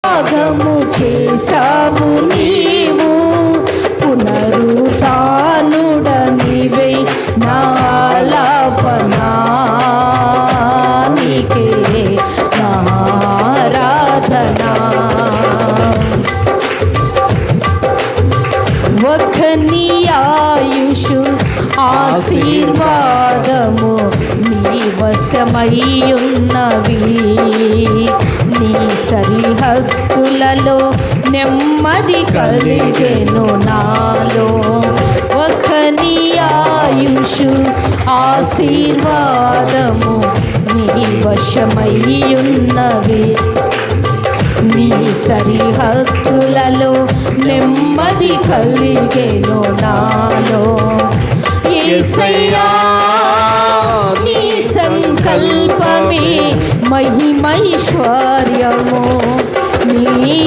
త్యాగము చేసావు నీవు, పునరుత్థానుడనివే నా ఆలాపనా నీకే నా ఆరాధనా. ఒక్కని ఆయుషు ఆశీర్వాదము నీ వశమయ్యున్నవి, నీ సరిహద్దులలో నెమ్మది కలిగెను నాలో. ఒక్కని ఆయుషు ఆశీర్వాదము నీ వశమయ్యున్నవి, నీ సరిహద్దులలో నెమ్మది కలిగెను నాలో. యేసయ్యా నీ సంకల్పమే మహిమైశ్వర్యము, నీ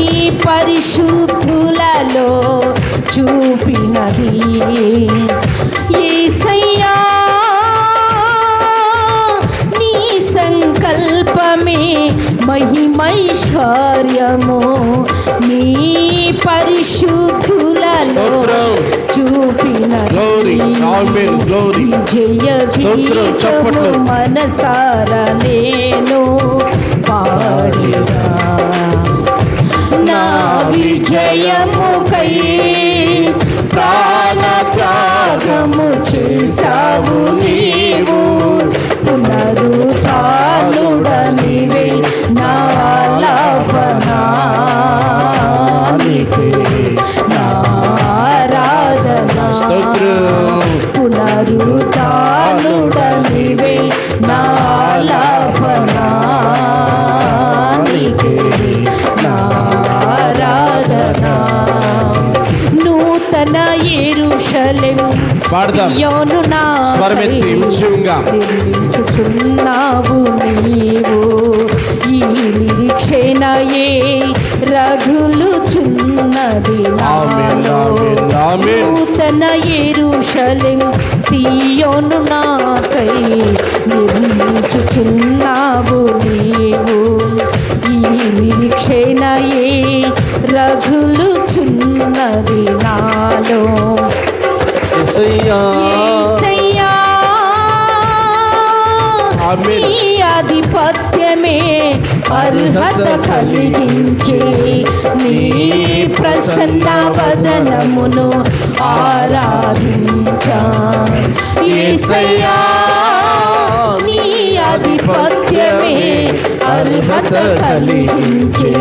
పరిశుద్ధులలో చూపినది. యేసయ్యా నీ సంకల్పమే మహిమైశ్వర్యము, నీ పరిశుద్ధులలో చూపినది. విజయ గీతము మనసారా నేను పాడినా, నా విజయముకై ప్రాణ త్యాగము చేసావు నీవు, పునరుత్థానుడనివే నా ఆలాపనా నీకే నా ఆరాధనా. పునరుత్థానుడనివే నా ఆలాపనా నీకే నా ఆరాధనా. నూతన యెరూషలేము సియోను నాకై నిర్మించుచున్నావు నీవు, ఈ నిరీక్షణయే రగులుచున్నది నాలో. నూతన యెరూషలేము సియోను నాకై నిర్మించుచున్నావు నీవు, ఈ నిరీక్షణయే రగులుచున్నది నాలో. యేసయ్యా నీ ఆధిపత్యమే అర్హత కలిగించే, నీ ప్రసన్న వదనమును ఆరాధించా. యేసయ్యా నీ ఆధిపత్యమే అర్హత కలిగించే,